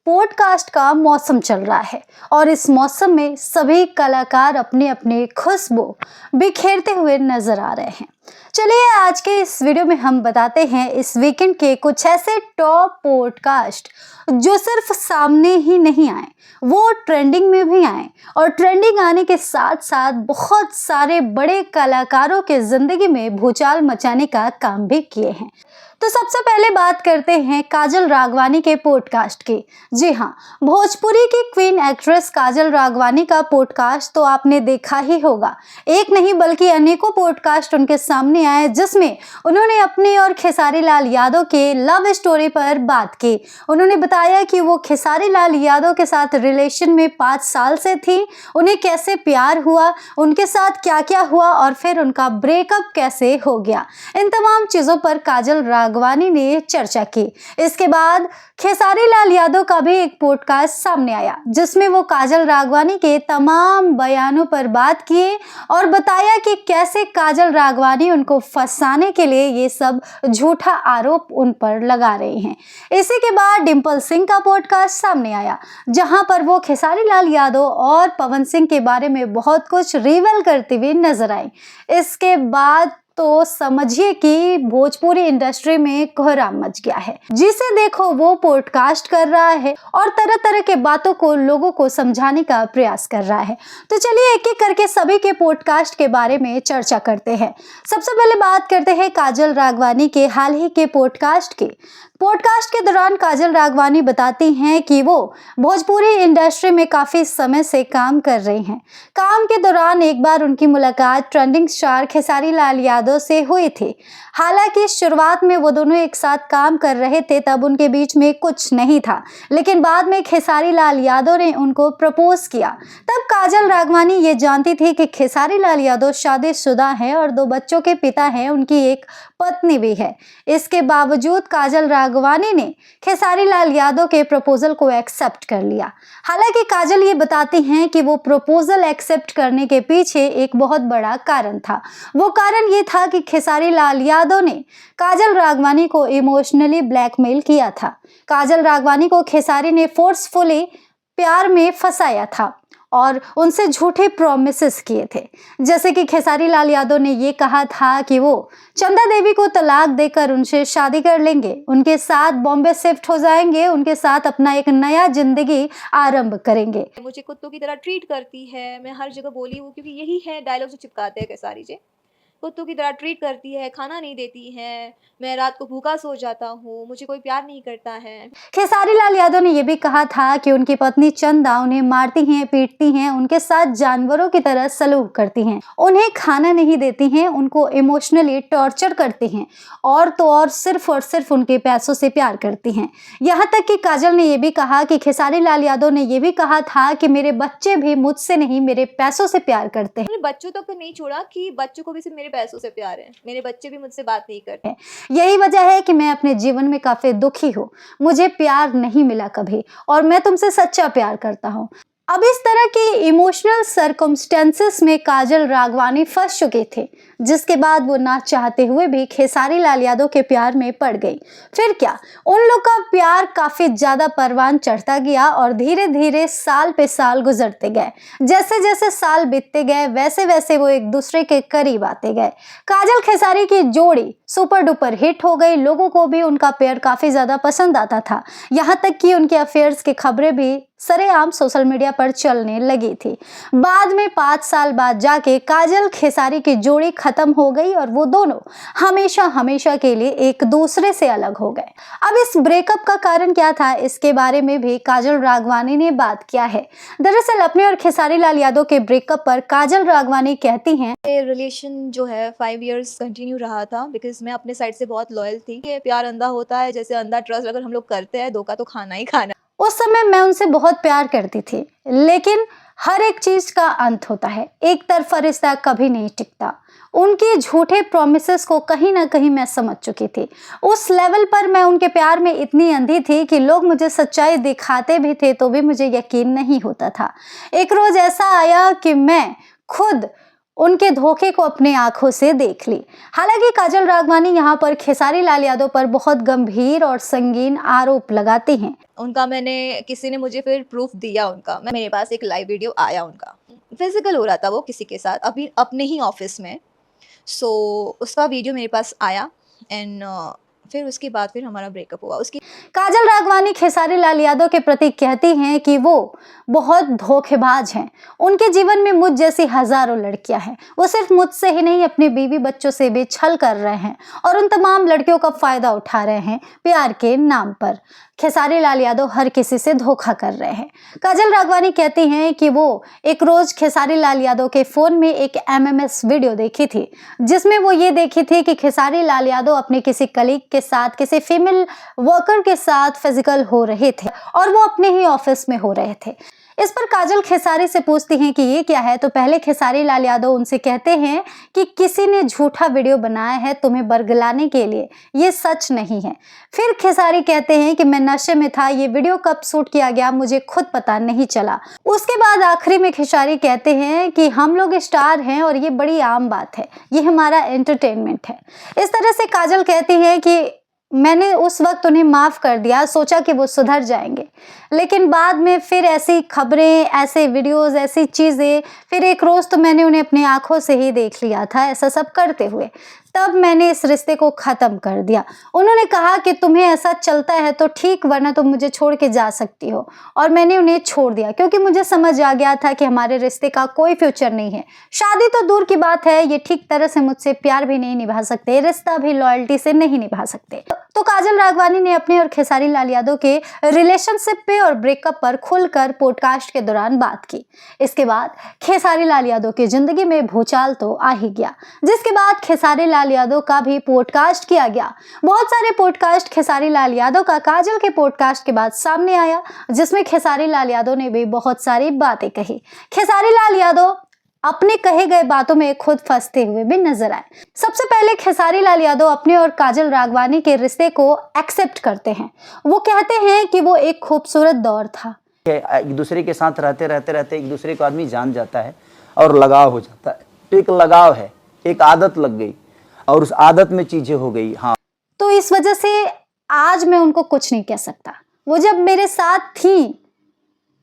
Podcast का मौसम चल रहा है और इस मौसम में सभी कलाकार अपने अपने खुशबू बिखेरते हुए नजर आ रहे हैं। चलिए आज के इस वीडियो में हम बताते हैं इस वीकेंड के कुछ ऐसे टॉप पॉडकास्ट जो सिर्फ सामने ही नहीं आए, वो ट्रेंडिंग में भी आए और ट्रेंडिंग आने के साथ साथ बहुत सारे बड़े कलाकारों के जिंदगी में भूचाल मचाने का काम भी किए हैं। तो सबसे पहले बात करते हैं काजल राघवानी के पॉडकास्ट की। जी हाँ, भोजपुरी की क्वीन एक्ट्रेस काजल राघवानी का पॉडकास्ट तो आपने देखा ही होगा। एक नहीं बल्कि अनेकों पॉडकास्ट उनके सामने आए जिसमें उन्होंने अपने और खेसारी लाल यादव के लव स्टोरी पर बात की। उन्होंने बताया कि वो खेसारी लाल यादव के साथ रिलेशन में 5 साल से थी, उन्हें कैसे प्यार हुआ, उनके साथ क्या क्या हुआ और फिर उनका ब्रेकअप कैसे हो गया। इन तमाम चीज़ों पर काजल राघवानी ने चर्चा की। इसके बाद खेसारी लाल यादव का भी एक पॉडकास्ट सामने आया जिसमें वो काजल राघवानी के तमाम बयानों पर बात किए और बताया कि कैसे काजल राघवानी उनको फंसाने के लिए ये सब झूठा आरोप उन पर लगा रहे हैं। इसी के बाद डिम्पल सिंह का पॉडकास्ट सामने आया जहां पर वो खेसारी लाल यादव और पवन सिंह के बारे में बहुत कुछ रिवील करते हुए नजर आई। इसके बाद तो समझिए कि भोजपुरी इंडस्ट्री में कोहराम मच गया है। जिसे देखो वो पॉडकास्ट कर रहा है और तरह तरह के बातों को लोगों को समझाने का प्रयास कर रहा है। तो चलिए एक एक करके सभी के पॉडकास्ट के बारे में चर्चा करते हैं। सबसे पहले बात करते हैं काजल राघवानी के हाल ही के पॉडकास्ट की। पॉडकास्ट के दौरान काजल राघवानी बताती हैं कि वो भोजपुरी इंडस्ट्री में काफ़ी समय से काम कर रही हैं। काम के दौरान एक बार उनकी मुलाकात ट्रेंडिंग स्टार खेसारी लाल यादव से हुई थी। हालांकि शुरुआत में वो दोनों एक साथ काम कर रहे थे, तब उनके बीच में कुछ नहीं था, लेकिन बाद में खेसारी लाल यादव ने उनको प्रपोज किया। तब काजल राघवानी ये जानती थी कि खेसारी लाल यादव शादीशुदा हैं और 2 बच्चों के पिता हैं, उनकी एक पत्नी भी है। इसके बावजूद काजल राघवानी ने खेसारी लाल यादव के प्रपोजल को एक्सेप्ट कर लिया। हालांकि काजल ये बताती हैं कि वो प्रपोजल एक्सेप्ट करने के पीछे एक बहुत बड़ा कारण था। वो कारण ये था कि खेसारी लाल यादव ने काजल राघवानी को इमोशनली ब्लैकमेल किया था। काजल राघवानी को खेसारी ने फोर्सफुली प्यार में फंसाया था और उनसे झूठे प्रॉमिसेस किए थे। जैसे कि खेसारी लाल यादव ने ये कहा था कि वो चंदा देवी को तलाक देकर उनसे शादी कर लेंगे, उनके साथ बॉम्बे शिफ्ट हो जाएंगे, उनके साथ अपना एक नया जिंदगी आरंभ करेंगे। मुझे कुत्तों की तरह ट्रीट करती है, मैं हर जगह बोली हूँ क्योंकि यही है डायलॉग जो चिपकाते हैं खेसारी जी। कुत्तों की तरह ट्रीट करती है, खाना नहीं देती है, मैं रात को भूखा सो जाता हूँ, मुझे कोई प्यार नहीं करता है। खेसारी लाल यादव ने यह भी कहा था कि उनकी पत्नी चंदा उन्हें मारती हैं, पीटती हैं, उनके साथ जानवरों की तरह सलूक करती हैं, उन्हें खाना नहीं देती हैं, उनको इमोशनली टॉर्चर करती हैं और तो और सिर्फ उनके पैसों से प्यार करती हैं। यहाँ तक कि काजल ने यह भी कहा कि खेसारी लाल यादव ने यह भी कहा था कि मेरे बच्चे भी मुझसे नहीं मेरे पैसों से प्यार करते हैं। बच्चों तक तो नहीं छोड़ा कि बच्चों को भी सिर्फ मेरे पैसों से प्यार है, मेरे बच्चे भी मुझसे बात नहीं करते। यही वजह है कि मैं अपने जीवन में काफी दुखी हूँ, मुझे प्यार नहीं मिला कभी और मैं तुमसे सच्चा प्यार करता हूँ। अब इस तरह की इमोशनल सर्कमस्टेंसेस में काजल राघवानी फंस चुके थे, जिसके बाद वो ना चाहते हुए भी खेसारी लाल यादव के प्यार में पड़ गई। फिर क्या, उन लोग का प्यार काफी ज्यादा परवान चढ़ता गया और धीरे धीरे साल पे साल गुजरते गए। जैसे जैसे साल बीतते गए वैसे वैसे वो एक दूसरे के करीब आते गए। काजल खेसारी की जोड़ी सुपर डुपर हिट हो गई, लोगों को भी उनका पेयर काफी ज्यादा पसंद आता था। यहाँ तक कि उनके अफेयर्स की खबरें भी सरेआम सोशल मीडिया पर चलने लगी थी। बाद में 5 साल बाद जाके काजल खेसारी की जोड़ी खत्म हो गई और वो दोनों हमेशा हमेशा के लिए एक दूसरे से अलग हो गए। अब इस ब्रेकअप का कारण क्या था, इसके बारे में भी काजल राघवानी ने बात किया है। दरअसल अपने और खेसारी लाल यादव के ब्रेकअप पर काजल राघवानी कहती हैं, रिलेशन जो है 5 इयर्स कंटिन्यू रहा था बिकॉज मैं अपने साइड से बहुत लॉयल थी। ये प्यार अंधा होता है, जैसे अंधा ट्रस्ट अगर हम लोग करते हैं, धोखा तो खाना ही खाना। उस समय मैं उनसे बहुत प्यार करती थी, लेकिन हर एक चीज का अंत होता है, एक तरफा रिश्ता कभी नहीं टिकता। उनके झूठे प्रॉमिसेस को कहीं ना कहीं मैं समझ चुकी थी। उस लेवल पर मैं उनके प्यार में इतनी अंधी थी कि लोग मुझे सच्चाई दिखाते भी थे तो भी मुझे यकीन नहीं होता था। एक रोज ऐसा आया कि मैं खुद उनके धोखे को अपने आंखों से देख ली। हालांकि काजल राघवानी यहाँ पर खेसारी लाल यादव पर बहुत गंभीर और संगीन आरोप लगाती हैं। उनका किसी ने मुझे फिर प्रूफ दिया उनका, मेरे पास एक लाइव वीडियो आया उनका, फिजिकल हो रहा था वो किसी के साथ अभी अपने ही ऑफिस में। सो उसका वीडियो मेरे पास आया एंड फिर उसके बाद फिर हमारा ब्रेकअप हुआ। उसकी काजल राघवानी खेसारी लाल यादव के प्रति कहती हैं कि वो बहुत धोखेबाज हैं। उनके जीवन में मुझ जैसी हजारों लड़कियां हैं। वो सिर्फ मुझसे ही नहीं अपने बीवी बच्चों से भी छल कर रहे हैं और उन तमाम लड़कियों का फायदा उठा रहे हैं प्यार के नाम पर। खेसारी लाल यादव हर किसी से धोखा कर रहे हैं। काजल राघवानी कहती हैं कि वो एक रोज खेसारी लाल यादव के फोन में एक MMS वीडियो देखी थी, जिसमें वो ये देखी थी कि खेसारी लाल यादव अपने किसी कलीग के साथ, किसी फीमेल वर्कर के साथ फिजिकल हो रहे थे और वो अपने ही ऑफिस में हो रहे थे। इस पर काजल खेसारी से पूछती हैं कि ये क्या है, तो पहले खेसारी लाल यादव उनसे कहते हैं कि किसी ने झूठा वीडियो बनाया है तुम्हें बरगलाने के लिए, ये सच नहीं है। फिर खेसारी कहते हैं कि मैं नशे में था, ये वीडियो कब शूट किया गया मुझे खुद पता नहीं चला। उसके बाद आखिरी में खेसारी कहते हैं कि हम लोग स्टार हैं और ये बड़ी आम बात है, ये हमारा एंटरटेनमेंट है। इस तरह से काजल कहती है कि मैंने उस वक्त उन्हें माफ़ कर दिया, सोचा कि वो सुधर जाएंगे, लेकिन बाद में फिर ऐसी खबरें, ऐसे वीडियोस, ऐसी चीज़ें, फिर एक रोज़ तो मैंने उन्हें अपनी आंखों से ही देख लिया था ऐसा सब करते हुए, तब मैंने इस रिश्ते को ख़त्म कर दिया। उन्होंने कहा कि तुम्हें ऐसा चलता है तो ठीक, वरना तुम मुझे छोड़ के जा सकती हो, और मैंने उन्हें छोड़ दिया क्योंकि मुझे समझ आ गया था कि हमारे रिश्ते का कोई फ्यूचर नहीं है। शादी तो दूर की बात है, ये ठीक तरह से मुझसे प्यार भी नहीं निभा सकते, रिश्ता भी लॉयल्टी से नहीं निभा सकते। तो काजल राघवानी ने अपने और खेसारी लाल यादव के रिलेशनशिप पे और ब्रेकअप पर खुलकर पॉडकास्ट के दौरान बात की। इसके बाद खेसारी लाल यादव की जिंदगी में भूचाल तो आ ही गया, जिसके बाद खेसारी लाल यादव का भी पॉडकास्ट किया गया। बहुत सारे पॉडकास्ट खेसारी लाल यादव का काजल के पॉडकास्ट के बाद सामने आया, जिसमें खेसारी लाल यादव ने भी बहुत सारी बातें कही। खेसारी लाल यादव अपने कहे गए बातों में खुद फंसते हुए भी नजर आए। सबसे पहले खेसारी लाल यादव अपने और काजल राघवानी के रिश्ते को एक्सेप्ट करते हैं। वो कहते हैं कि वो एक खूबसूरत दौर था। एक दूसरे के साथ रहते एक दूसरे को आदमी जान जाता है और लगाव हो जाता है। तो एक लगाव है, एक आदत लग गई और उस आदत में चीजें हो गई। हाँ, तो इस वजह से आज मैं उनको कुछ नहीं कह सकता। वो जब मेरे साथ थी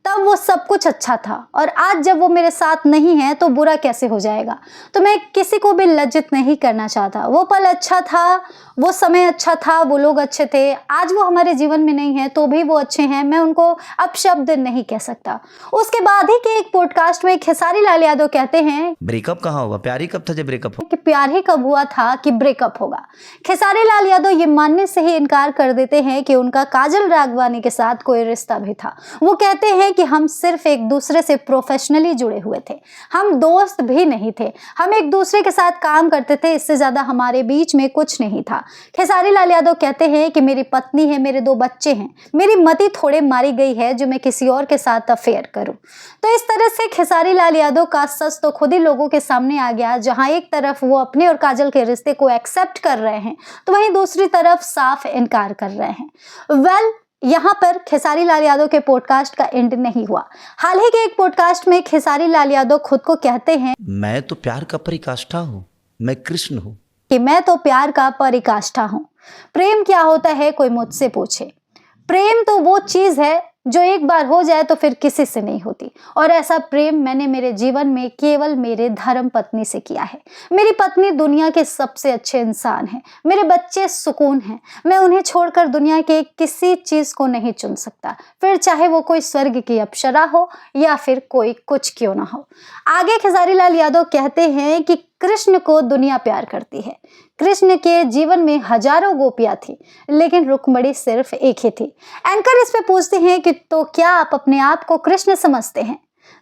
तब वो सब कुछ अच्छा था, और आज जब वो मेरे साथ नहीं है तो बुरा कैसे हो जाएगा। तो मैं किसी को भी लज्जित नहीं करना चाहता। वो पल अच्छा था, वो समय अच्छा था, वो लोग अच्छे थे। आज वो हमारे जीवन में नहीं है तो भी वो अच्छे हैं, मैं उनको अपशब्द नहीं कह सकता। उसके बाद ही के एक पॉडकास्ट में खेसारी लाल यादव कहते हैं ब्रेकअप कहाँ हुआ, प्यार ही कब था जब ब्रेकअप हो? कि प्यार ही कब हुआ था कि ब्रेकअप होगा। खेसारी लाल यादव ये मानने से ही इनकार कर देते हैं कि उनका काजल राघवानी के साथ कोई रिश्ता भी था। वो कहते हैं कि हम सिर्फ एक दूसरे से प्रोफेशनली जुड़े हुए थे, हम दोस्त भी नहीं थे, हम एक दूसरे के साथ काम करते थे, इससे ज्यादा हमारे बीच में कुछ नहीं था। खेसारी लाल यादव कहते हैं कि मेरी पत्नी है, मेरे 2 बच्चे हैं, मेरी मति थोड़े मारी गई है जो मैं किसी और के साथ अफेयर करूं। तो इस तरह से खेसारी लाल यादव का सच तो खुद ही लोगों के सामने आ गया। जहां एक तरफ वो अपने और काजल के रिश्ते को एक्सेप्ट कर रहे हैं तो वहीं दूसरी तरफ साफ इनकार कर रहे हैं। यहाँ पर खेसारी लाल यादव के पॉडकास्ट का एंड नहीं हुआ। हाल ही के एक पॉडकास्ट में खेसारी लाल यादव खुद को कहते हैं, मैं तो प्यार का परिकाष्ठा हूँ, मैं कृष्ण हूँ, कि मैं तो प्यार का परिकाष्ठा हूँ। प्रेम क्या होता है कोई मुझसे पूछे। प्रेम तो वो चीज है जो एक बार हो जाए तो फिर किसी से नहीं होती, और ऐसा प्रेम मैंने मेरे जीवन में केवल मेरे धर्म पत्नी से किया है। मेरी पत्नी दुनिया के सबसे अच्छे इंसान है, मेरे बच्चे सुकून हैं, मैं उन्हें छोड़कर दुनिया के किसी चीज को नहीं चुन सकता, फिर चाहे वो कोई स्वर्ग की अप्सरा हो या फिर कोई कुछ क्यों ना हो। आगे खेसारी लाल यादव कहते हैं कि कृष्ण को दुनिया प्यार करती है। कृष्ण के जीवन में हजारों गोपियां थी, लेकिन रुक्मणी सिर्फ एक ही थी। एंकर इस पे पूछते हैं कि तो क्या आप अपने आप को कृष्ण समझते हैं?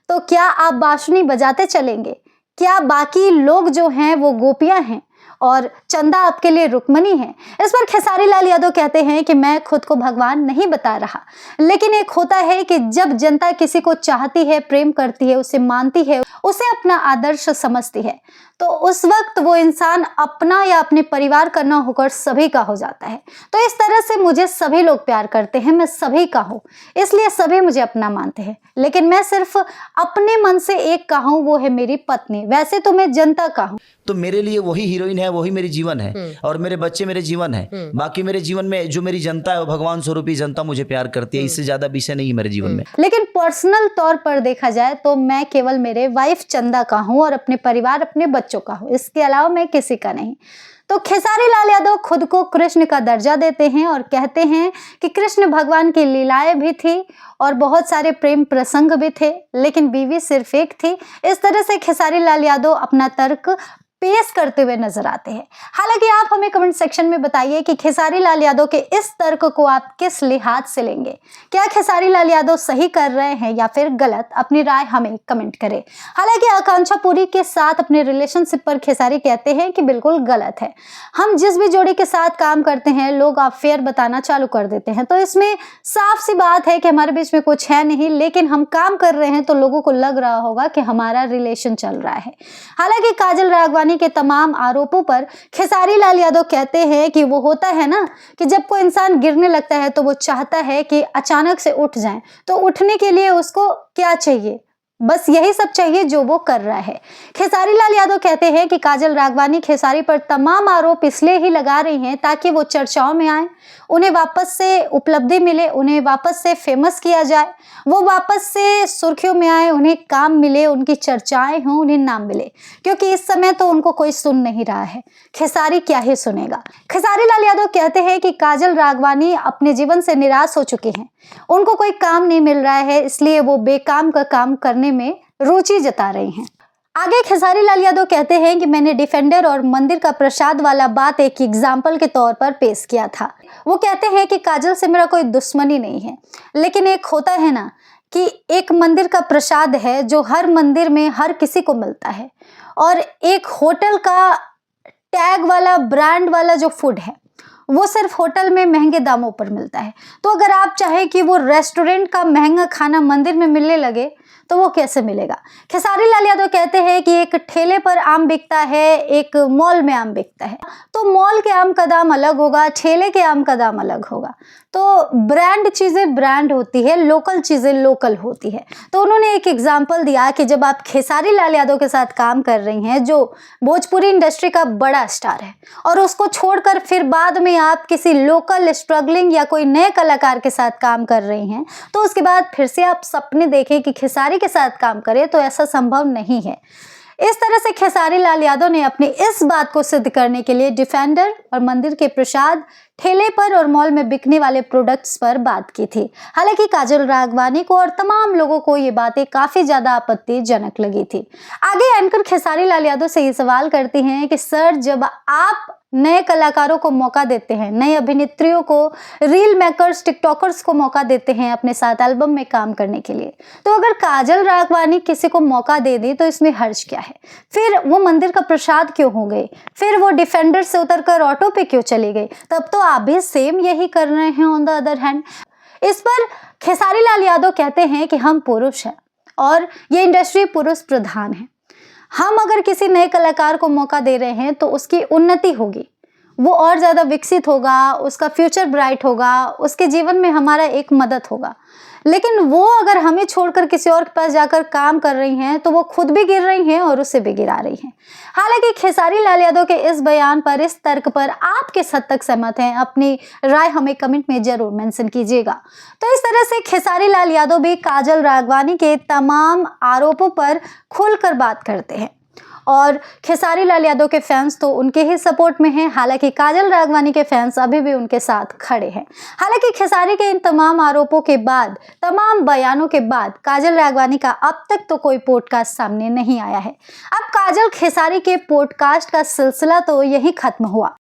तो क्या आप बांसुरी बजाते चलेंगे? क्या बाकी लोग जो हैं वो गोपियां हैं और चंदा आपके लिए रुक्मणी है? इस पर खेसारी लाल यादव कहते हैं कि मैं खुद को भगवान नहीं बता रहा, लेकिन एक होता है कि जब जनता किसी को चाहती है, प्रेम करती है, उसे मानती है, उसे अपना आदर्श समझती है, तो उस वक्त वो इंसान अपना या अपने परिवार का न होकर सभी का हो जाता है। तो इस तरह से मुझे सभी लोग प्यार करते हैं, मैं सभी का हूँ, इसलिए सभी मुझे अपना मानते हैं। लेकिन मैं सिर्फ अपने मन से एक का हूँ, वो है मेरी पत्नी। वैसे तो मैं जनता का हूँ। तो मेरे लिए वही हीरोइन है, वही मेरी जीवन है, और मेरे बच्चे मेरे जीवन है। बाकी मेरे जीवन में जो मेरी जनता है, वो भगवान स्वरूपी जनता मुझे प्यार करती है। इससे ज्यादा विषय नहीं है मेरे जीवन में। लेकिन पर्सनल तौर पर देखा जाए तो मैं केवल मेरे वाइफ चंदा का हूँ और अपने परिवार, अपने बच्चों का हूँ, इसके अलावा मैं किसी का नहीं। तो खेसारी लाल यादव खुद को कृष्ण का दर्जा देते हैं और कहते हैं कि कृष्ण भगवान की लीलाएं भी थी और बहुत सारे प्रेम प्रसंग भी थे, लेकिन बीवी सिर्फ एक थी। इस तरह से खेसारी लाल यादव अपना तर्क पेश करते हुए नजर आते हैं। हालांकि आप हमें कमेंट सेक्शन में बताइए कि खेसारी लाल यादव के इस तर्क को आप किस लिहाज से लेंगे। क्या खेसारी लाल यादव सही कर रहे हैं या फिर गलत? अपनी राय हमें कमेंट करें। हालांकि आकांक्षा पुरी के साथ अपने रिलेशनशिप पर खेसारी कहते हैं कि बिल्कुल गलत है। हम जिस भी जोड़ी के साथ काम करते हैं, लोग अफेयर बताना चालू कर देते हैं, तो इसमें साफ सी बात है कि हमारे बीच में कुछ है नहीं, लेकिन हम काम कर रहे हैं तो लोगों को लग रहा होगा कि हमारा रिलेशन चल रहा है। हालांकि काजल राघवानी के तमाम आरोपों पर खेसारी लाल यादव कहते हैं कि वो होता है ना कि जब कोई इंसान गिरने लगता है तो वो चाहता है कि अचानक से उठ जाए, तो उठने के लिए उसको क्या चाहिए? बस यही सब चाहिए जो वो कर रहा है। खेसारी लाल यादव कहते हैं कि काजल राघवानी खेसारी पर तमाम आरोप इसलिए ही लगा रही हैं ताकि वो चर्चाओं में आए, उन्हें वापस से उपलब्धि मिले, उन्हें वापस से फेमस किया जाए, वो वापस से सुर्खियों में आए, उन्हें काम मिले, उनकी चर्चाएं हों, उन्हें नाम मिले, क्योंकि इस समय तो उनको कोई सुन नहीं रहा है। खेसारी क्या ही सुनेगा। खेसारी लाल यादव कहते हैं कि काजल राघवानी अपने जीवन से निराश हो चुकी हैं, उनको कोई काम नहीं मिल रहा है, इसलिए वो बेकाम का काम करने में रुचि जता रही हैं। आगे खेसारी लाल यादव कहते हैं कि मैंने डिफेंडर और मंदिर का प्रसाद वाला बात एक एग्जाम्पल के तौर पर पेश किया था। वो कहते हैं कि काजल से मेरा कोई दुश्मनी नहीं है, लेकिन एक होता है ना कि एक मंदिर का प्रसाद है जो हर मंदिर में हर किसी को मिलता है, और एक होटल का टैग वाला ब्रांड वाला जो फूड है वो सिर्फ होटल में महंगे दामों पर मिलता है। तो अगर आप चाहें कि वो रेस्टोरेंट का महंगा खाना मंदिर में मिलने लगे तो वो कैसे मिलेगा? खेसारी लाल यादव कहते हैं कि एक ठेले पर आम बिकता है, एक मॉल में आम बिकता है, तो मॉल के आम का दाम अलग होगा, ठेले के आम का दाम अलग होगा। तो ब्रांड चीज़ें ब्रांड होती है, लोकल चीज़ें लोकल होती है। तो उन्होंने एक एग्जाम्पल दिया कि जब आप खेसारी लाल यादव के साथ काम कर रही हैं, जो भोजपुरी इंडस्ट्री का बड़ा स्टार है, और उसको छोड़कर फिर बाद में आप किसी लोकल स्ट्रगलिंग या कोई नए कलाकार के साथ काम कर रही हैं, तो उसके बाद फिर से आप सपने देखें कि खेसारी के साथ काम करें, तो ऐसा संभव नहीं है। इस तरह से खेसारी लाल यादव ने अपनी इस बात को सिद्ध करने के लिए डिफेंडर और मंदिर के प्रसाद, ठेले पर और मॉल में बिकने वाले प्रोडक्ट्स पर बात की थी। हालांकि काजल राघवानी को और तमाम लोगों को ये बातें काफी ज्यादा आपत्तिजनक लगी थी। आगे एंकर खेसारी लाल यादव से ये सवाल करती हैं कि सर, जब आप नए कलाकारों को मौका देते हैं, नए अभिनेत्रियों को, रील मेकर्स, टिकटॉकर्स को मौका देते हैं अपने साथ एल्बम में काम करने के लिए, तो अगर काजल राघवानी किसी को मौका दे दी तो इसमें हर्ज क्या है? फिर वो मंदिर का प्रसाद क्यों हो गई? फिर वो डिफेंडर से उतरकर ऑटो पे क्यों चली गई? तब तो आप भी सेम यही कर रहे हैं ऑन द अदर हैंड। इस पर खेसारी लाल यादव कहते हैं कि हम पुरुष हैं और ये इंडस्ट्री पुरुष प्रधान है। हम अगर किसी नए कलाकार को मौका दे रहे हैं तो उसकी उन्नति होगी, वो और ज़्यादा विकसित होगा, उसका फ्यूचर ब्राइट होगा, उसके जीवन में हमारा एक मदद होगा। लेकिन वो अगर हमें छोड़कर किसी और के पास जाकर काम कर रही हैं तो वो खुद भी गिर रही हैं और उसे भी गिरा रही हैं। हालांकि खेसारी लाल यादव के इस बयान पर, इस तर्क पर आप किस हद तक सहमत हैं? अपनी राय हमें कमेंट में जरूर मेंशन कीजिएगा। तो इस तरह से खेसारी लाल यादव भी काजल राघवानी के तमाम आरोपों पर खुलकर बात करते हैं और खेसारी लाल यादव के फैंस तो उनके ही सपोर्ट में हैं। हालांकि काजल राघवानी के फैंस अभी भी उनके साथ खड़े हैं। हालांकि खेसारी के इन तमाम आरोपों के बाद, तमाम बयानों के बाद काजल राघवानी का अब तक तो कोई पॉडकास्ट सामने नहीं आया है। अब काजल खेसारी के पॉडकास्ट का सिलसिला तो यही खत्म हुआ।